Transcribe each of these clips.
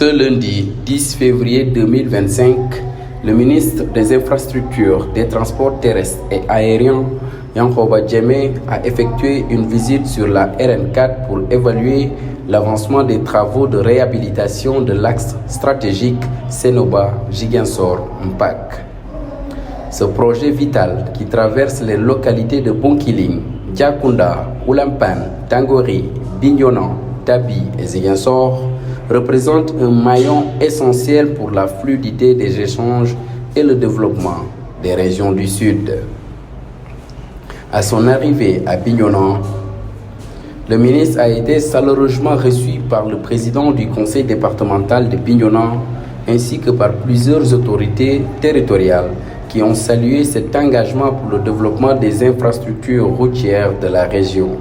Ce lundi 10 février 2025, le ministre des Infrastructures, des Transports terrestres et aériens, Yankhoba Diémé, a effectué une visite sur la RN4 pour évaluer l'avancement des travaux de réhabilitation de l'axe stratégique Sénoba-Ziguinchor-Mpac. Ce projet vital qui traverse les localités de Bounkiling, Diakounda, Oulampan, Tangori, Bignona, Tabi et Ziguinchor représente un maillon essentiel pour la fluidité des échanges et le développement des régions du Sud. À son arrivée à Bignona, le ministre a été chaleureusement reçu par le président du conseil départemental de Bignona ainsi que par plusieurs autorités territoriales qui ont salué cet engagement pour le développement des infrastructures routières de la région.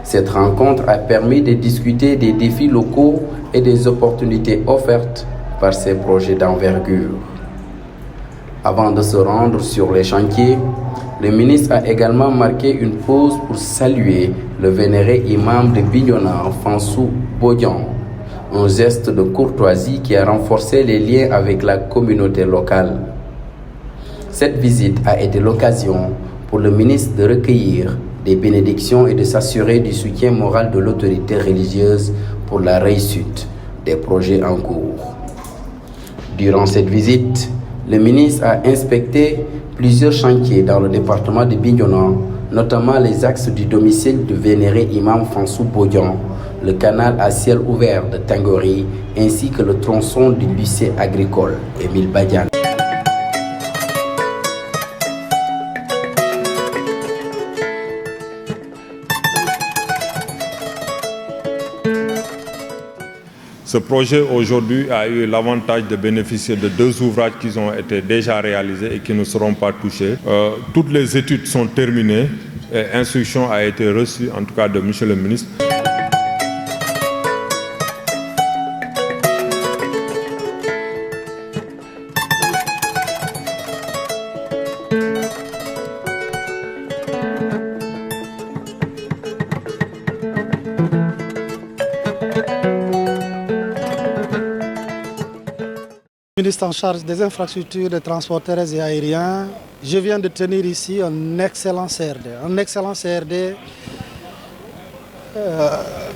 Cette rencontre a permis de discuter des défis locaux et des opportunités offertes par ces projets d'envergure. Avant de se rendre sur les chantiers, le ministre a également marqué une pause pour saluer le vénéré imam de Bignona, Fansou Bodian, un geste de courtoisie qui a renforcé les liens avec la communauté locale. Cette visite a été l'occasion pour le ministre de recueillir des bénédictions et de s'assurer du soutien moral de l'autorité religieuse pour la réussite des projets en cours. Durant cette visite, le ministre a inspecté plusieurs chantiers dans le département de Bignona, notamment les axes du domicile du vénéré imam Fansou Bodian, le canal à ciel ouvert de Tangori, ainsi que le tronçon du lycée agricole Émile Badiane. Ce projet aujourd'hui a eu l'avantage de bénéficier de 2 ouvrages qui ont été déjà réalisés et qui ne seront pas touchés. Toutes les études sont terminées et instruction a été reçue, en tout cas de M. le ministre. Ministre en charge des infrastructures, des transports terrestres et aériens, je viens de tenir ici un excellent CRD,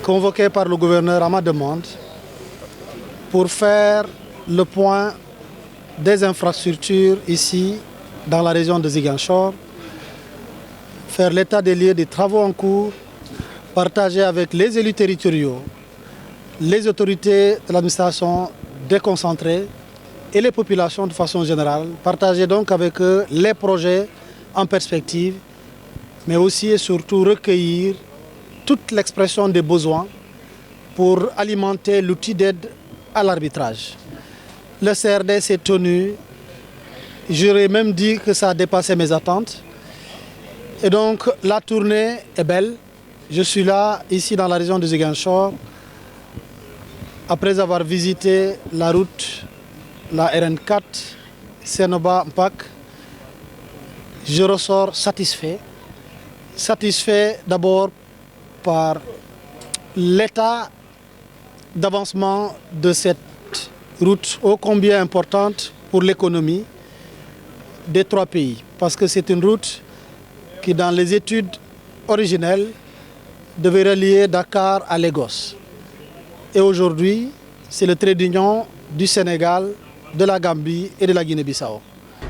convoqué par le gouverneur à ma demande pour faire le point des infrastructures ici dans la région de Ziguinchor, faire l'état des lieux des travaux en cours, partager avec les élus territoriaux, les autorités de l'administration déconcentrée et les populations de façon générale, partager donc avec eux les projets en perspective, mais aussi et surtout recueillir toute l'expression des besoins pour alimenter l'outil d'aide à l'arbitrage. Le CRD s'est tenu, j'aurais même dit que ça a dépassé mes attentes. Et donc la tournée est belle. Je suis là, ici dans la région de Ziguinchor, après avoir visité la route, la RN4, Sénoba-Mpac. Je ressors satisfait. Satisfait d'abord par l'état d'avancement de cette route ô combien importante pour l'économie des 3 pays. Parce que c'est une route qui, dans les études originelles, devait relier Dakar à Lagos. Et aujourd'hui, c'est le trait d'union du Sénégal, de la Gambie et de la Guinée-Bissau.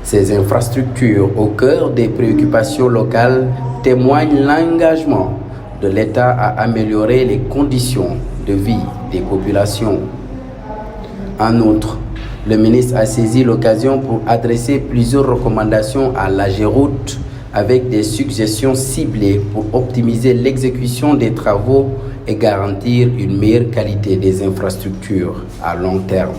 Ces infrastructures au cœur des préoccupations locales témoignent l'engagement de l'État à améliorer les conditions de vie des populations. En outre, le ministre a saisi l'occasion pour adresser plusieurs recommandations à l'AGEROUTE avec des suggestions ciblées pour optimiser l'exécution des travaux et garantir une meilleure qualité des infrastructures à long terme.